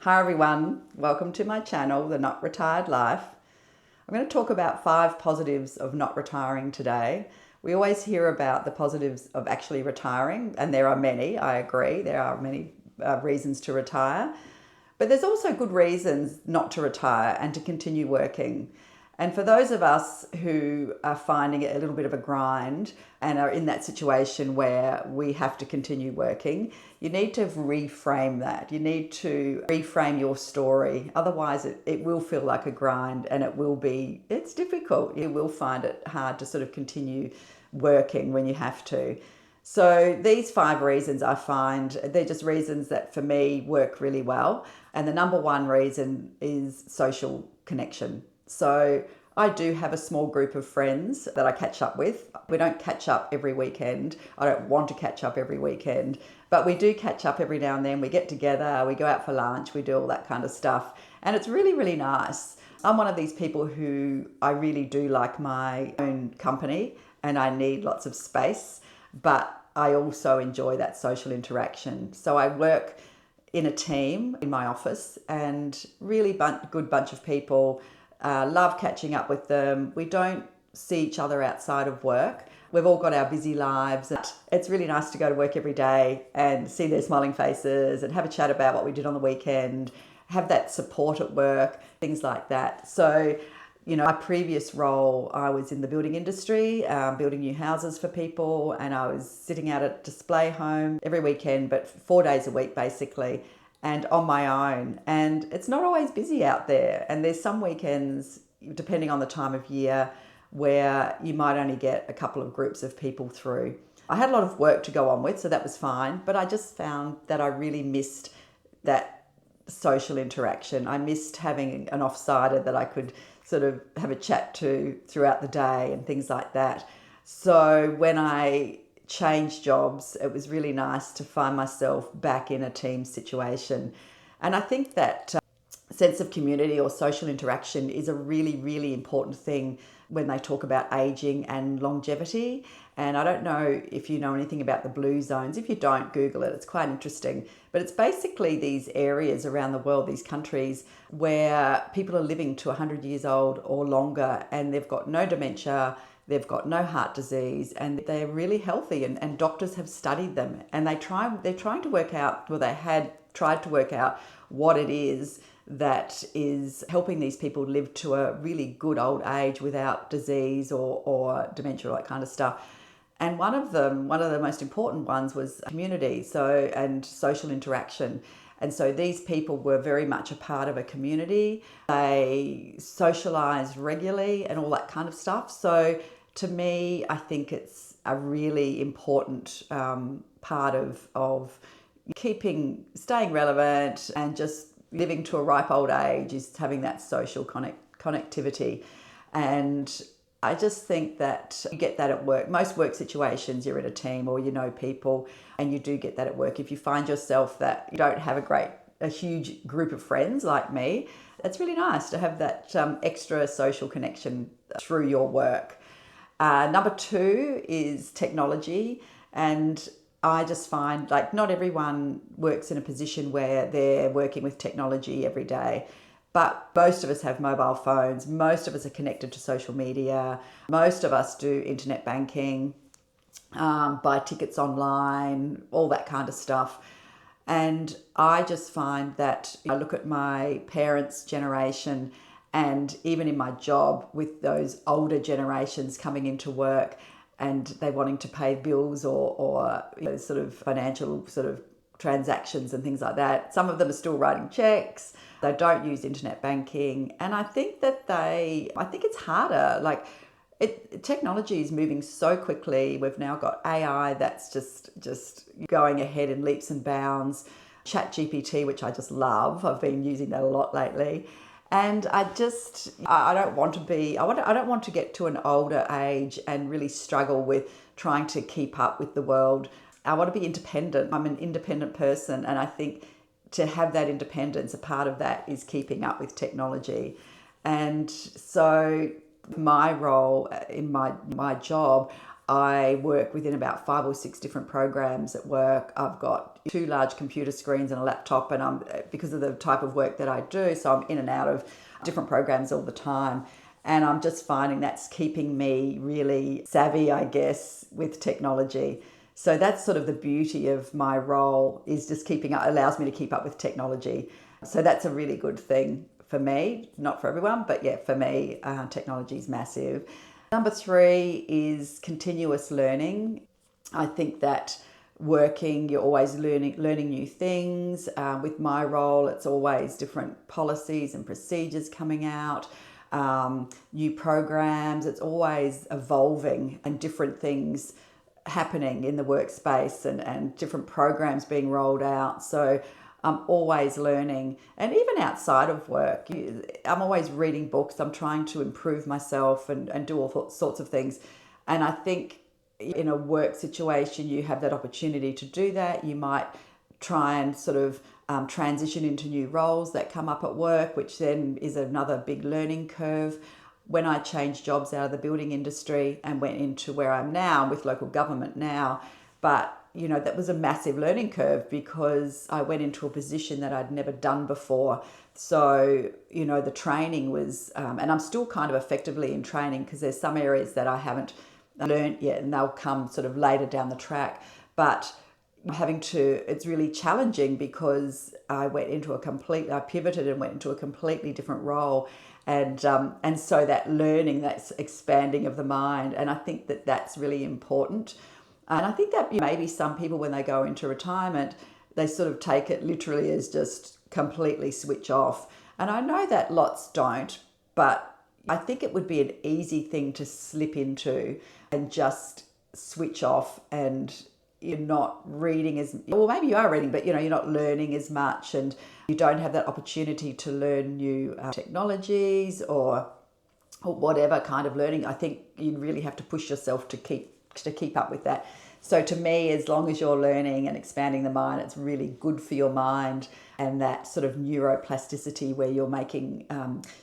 Hi everyone, welcome to my channel, The Not Retired Life. I'm going to talk about 5 positives of not retiring today. We always hear about the positives of actually retiring, and there are many, I agree, there are many reasons to retire. But there's also good reasons not to retire and to continue working. And for those of us who are finding it a little bit of a grind and are in that situation where we have to continue working, you need to reframe that. You need to reframe your story. Otherwise, it will feel like a grind and it's difficult. You will find it hard to sort of continue working when you have to. So these 5 reasons I find, they're just reasons that for me work really well. And the number one reason is social connection. So I do have a small group of friends that I catch up with. We don't catch up every weekend. I don't want to catch up every weekend, but we do catch up every now and then. We get together, we go out for lunch, we do all that kind of stuff. And it's really, really nice. I'm one of these people who I really do like my own company and I need lots of space, but I also enjoy that social interaction. So I work in a team in my office and really good bunch of people. Love catching up with them. We don't see each other outside of work. We've all got our busy lives. It's really nice to go to work every day and see their smiling faces and have a chat about what we did on the weekend, have that support at work, things like that. So, my previous role, I was in the building industry, building new houses for people, and I was sitting out at display home every weekend, but 4 days a week basically, and on my own. And it's not always busy out there. And there's some weekends, depending on the time of year, where you might only get a couple of groups of people through. I had a lot of work to go on with, so that was fine, but I just found that I really missed that social interaction. I missed having an offsider that I could sort of have a chat to throughout the day and things like that. So when I changed jobs, it was really nice to find myself back in a team situation. And I think that sense of community or social interaction is a really, really important thing when they talk about aging and longevity. And I don't know if you know anything about the blue zones. If you don't, Google it. It's quite interesting. But it's basically these areas around the world, these countries, where people are living to 100 years old or longer and they've got no dementia, they've got no heart disease, and they're really healthy, and doctors have studied them, and they're trying to work out, well, they had tried to work out what it is that is helping these people live to a really good old age without disease or dementia, all that kind of stuff. And one of the most important ones was community, and social interaction. And so these people were very much a part of a community. They socialized regularly and all that kind of stuff. So to me, I think it's a really important part of staying relevant and just living to a ripe old age is having that social connectivity. And I just think that you get that at work. Most work situations, you're in a team or you know people, and you do get that at work. If you find yourself that you don't have a huge group of friends like me, it's really nice to have that extra social connection through your work. Number 2 is technology. And I just find like not everyone works in a position where they're working with technology every day. But most of us have mobile phones. Most of us are connected to social media. Most of us do internet banking, buy tickets online, all that kind of stuff. And I just find that I look at my parents' generation and even in my job with those older generations coming into work and they wanting to pay bills or sort of financial sort of transactions and things like that. Some of them are still writing checks. They don't use internet banking. And I think it's harder. Technology is moving so quickly. We've now got AI that's just going ahead in leaps and bounds. ChatGPT, which I just love. I've been using that a lot lately. And I don't want to get to an older age and really struggle with trying to keep up with the world. I want to be independent. I'm an independent person, and I think to have that independence, a part of that is keeping up with technology. And so my role in my job, I work within about 5 or 6 different programs at work. I've got got two large computer screens and a laptop, and because of the type of work that I do, so I'm in and out of different programs all the time. And I'm just finding that's keeping me really savvy, I guess, with technology. So that's sort of the beauty of my role, is just keeping up, allows me to keep up with technology. So that's a really good thing for me, not for everyone, but yeah, for me, technology is massive. Number 3 is continuous learning. I think that working, you're always learning new things. With my role, it's always different policies and procedures coming out, new programs. It's always evolving and different things happening in the workspace, and different programs being rolled out. So I'm always learning. And even outside of work, I'm always reading books. I'm trying to improve myself and do all sorts of things. And I think in a work situation, you have that opportunity to do that. You might try and sort of transition into new roles that come up at work, which then is another big learning curve. When I changed jobs out of the building industry and went into where I'm now with local government now, but that was a massive learning curve because I went into a position that I'd never done before. So, the training was, and I'm still kind of effectively in training because there's some areas that I haven't learned yet, and they'll come sort of later down the track. But it's really challenging because I pivoted and went into a completely different role. And so that learning, that's expanding of the mind. And I think that that's really important. And I think that maybe some people, when they go into retirement, they sort of take it literally as just completely switch off. And I know that lots don't, but I think it would be an easy thing to slip into and just switch off, and you're not reading well, maybe you are reading, but you're not learning as much, and you don't have that opportunity to learn new technologies or whatever kind of learning. I think you really have to push yourself to keep up with that. So to me, as long as you're learning and expanding the mind, it's really good for your mind, and that sort of neuroplasticity where you're making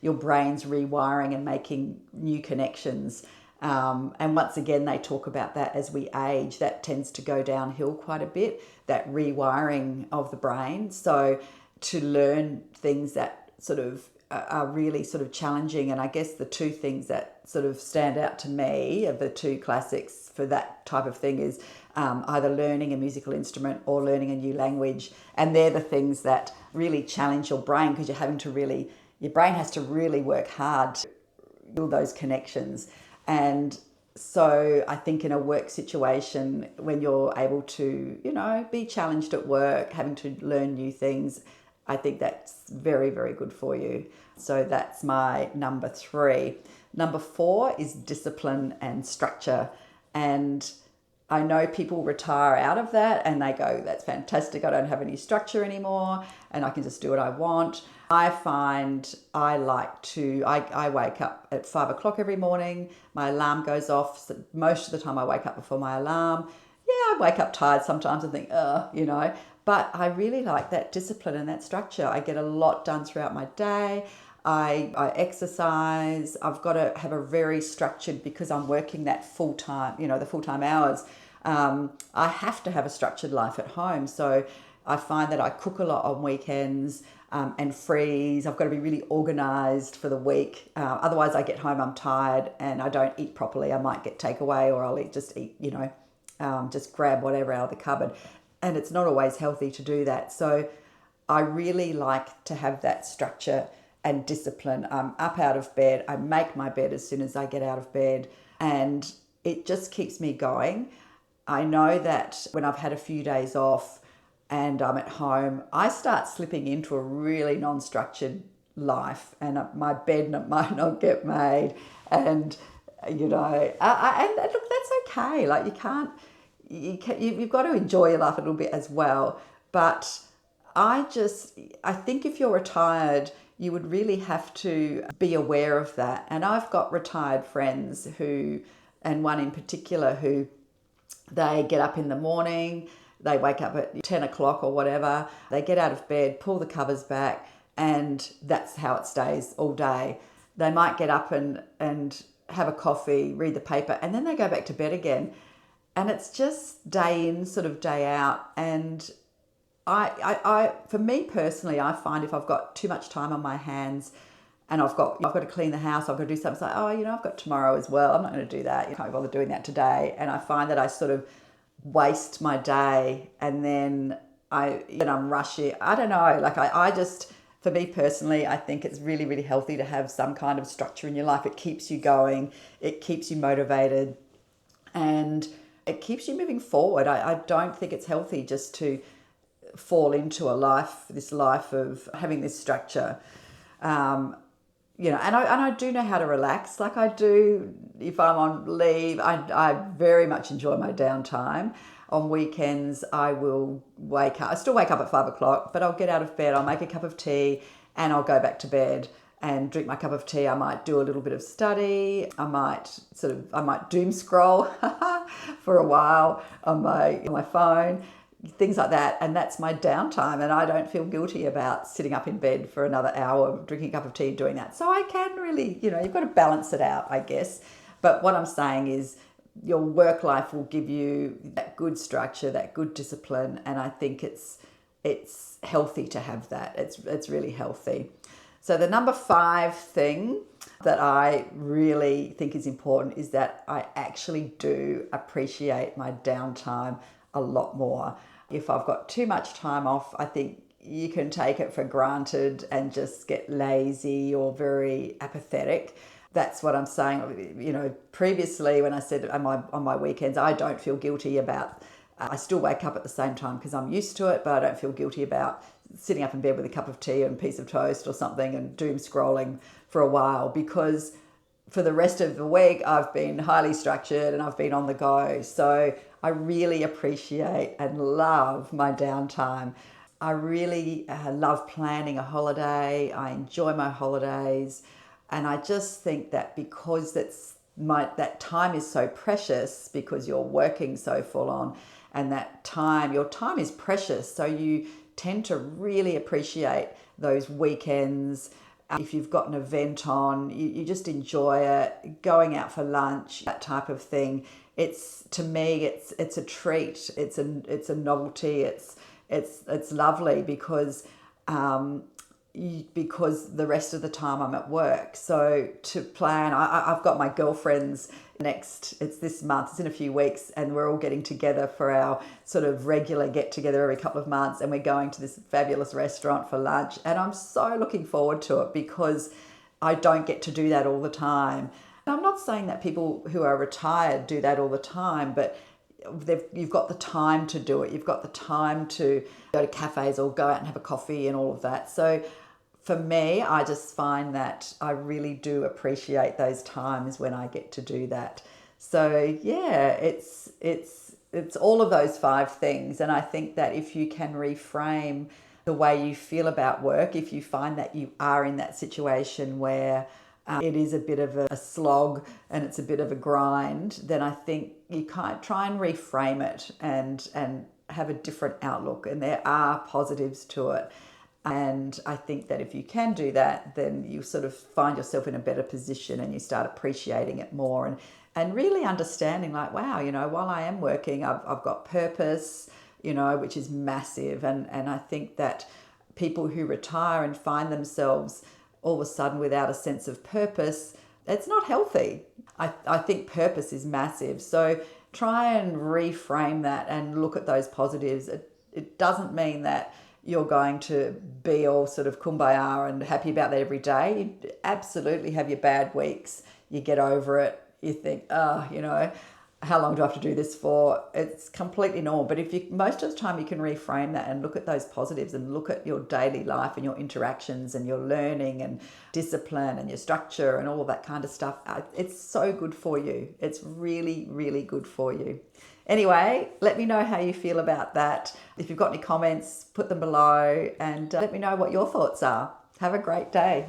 your brain's rewiring and making new connections. And once again, they talk about that as we age, that tends to go downhill quite a bit, that rewiring of the brain. So to learn things that sort of are really sort of challenging. And I guess the two things that sort of stand out to me of the two classics for that type of thing is either learning a musical instrument or learning a new language. And they're the things that really challenge your brain, because your brain has to really work hard to build those connections. And so I think in a work situation, when you're able to, be challenged at work, having to learn new things, I think that's very, very good for you. So that's my number 3. Number 4 is discipline and structure. And I know people retire out of that and they go, that's fantastic, I don't have any structure anymore and I can just do what I want. I find I wake up at 5 o'clock every morning. My alarm goes off. So most of the time I wake up before my alarm. Yeah, I wake up tired sometimes and think, but I really like that discipline and that structure. I get a lot done throughout my day. I exercise. I've got to have a very structured, because I'm working that full-time, the full-time hours. I have to have a structured life at home. So I find that I cook a lot on weekends and freeze. I've got to be really organised for the week. Otherwise I get home, I'm tired and I don't eat properly. I might get takeaway, or I'll just grab whatever out of the cupboard. And it's not always healthy to do that. So I really like to have that structure and discipline. I'm up out of bed. I make my bed as soon as I get out of bed, and it just keeps me going. I know that when I've had a few days off and I'm at home, I start slipping into a really non-structured life, and my bed might not get made. And, and look, that's okay. Like you've got to enjoy your life a little bit as well. But I think if you're retired, you would really have to be aware of that. And I've got retired friends and one in particular who, they get up in the morning, they wake up at 10 o'clock or whatever, they get out of bed, pull the covers back, and that's how it stays all day. They might get up and have a coffee, read the paper, and then they go back to bed again. And it's just day in, sort of day out. And for me personally, I find if I've got too much time on my hands and I've got to clean the house, I've got to do something, it's like, oh, I've got tomorrow as well. I'm not going to do that. You can't bother doing that today. And I find that I sort of waste my day, and then I'm rushing. I don't know. Like I just, for me personally, I think it's really, really healthy to have some kind of structure in your life. It keeps you going. It keeps you motivated, and it keeps you moving forward. I don't think it's healthy just to fall into this life of having this structure. And I do know how to relax. Like I do, if I'm on leave, I very much enjoy my downtime. On weekends, I will wake up. I still wake up at 5 o'clock, but I'll get out of bed. I'll make a cup of tea and I'll go back to bed and drink my cup of tea. I might do a little bit of study. I might doom scroll for a while on my phone, things like that. And that's my downtime. And I don't feel guilty about sitting up in bed for another hour, drinking a cup of tea and doing that. So I can really, you've got to balance it out, I guess. But what I'm saying is your work life will give you that good structure, that good discipline. And I think it's healthy to have that. It's really healthy. So the number 5 thing that I really think is important is that I actually do appreciate my downtime a lot more. If I've got too much time off, I think you can take it for granted and just get lazy or very apathetic. That's what I'm saying. Previously when I said on my weekends, I don't feel guilty about, I still wake up at the same time because I'm used to it, but I don't feel guilty about sitting up in bed with a cup of tea and a piece of toast or something and doom scrolling for a while, because for the rest of the week, I've been highly structured and I've been on the go. So I really appreciate and love my downtime. I really love planning a holiday. I enjoy my holidays. And I just think that because that time is so precious, because you're working so full on, and your time is precious. So you tend to really appreciate those weekends. If you've got an event on, you just enjoy it, going out for lunch, that type of thing. To me, it's a treat. It's a novelty. It's lovely because the rest of the time I'm at work. So to plan, I've got my girlfriends it's this month, it's in a few weeks, and we're all getting together for our sort of regular get together every couple of months, and we're going to this fabulous restaurant for lunch, and I'm so looking forward to it because I don't get to do that all the time. I'm not saying that people who are retired do that all the time, but you've got the time to do it. You've got the time to go to cafes or go out and have a coffee and all of that. So for me, I just find that I really do appreciate those times when I get to do that. So yeah, it's all of those 5 things. And I think that if you can reframe the way you feel about work, if you find that you are in that situation where it is a bit of a slog and it's a bit of a grind, then I think you can't try and reframe it and have a different outlook. And there are positives to it. And I think that if you can do that, then you sort of find yourself in a better position and you start appreciating it more and really understanding like, wow, while I am working, I've got purpose, which is massive. And I think that people who retire and find themselves all of a sudden without a sense of purpose, it's not healthy. I think purpose is massive. So try and reframe that and look at those positives. It doesn't mean that you're going to be all sort of kumbaya and happy about that every day. You absolutely have your bad weeks. You get over it. You think, how long do I have to do this for? It's completely normal. But most of the time you can reframe that and look at those positives and look at your daily life and your interactions and your learning and discipline and your structure and all of that kind of stuff. It's so good for you. It's really, really good for you. Anyway, let me know how you feel about that. If you've got any comments, put them below and let me know what your thoughts are. Have a great day.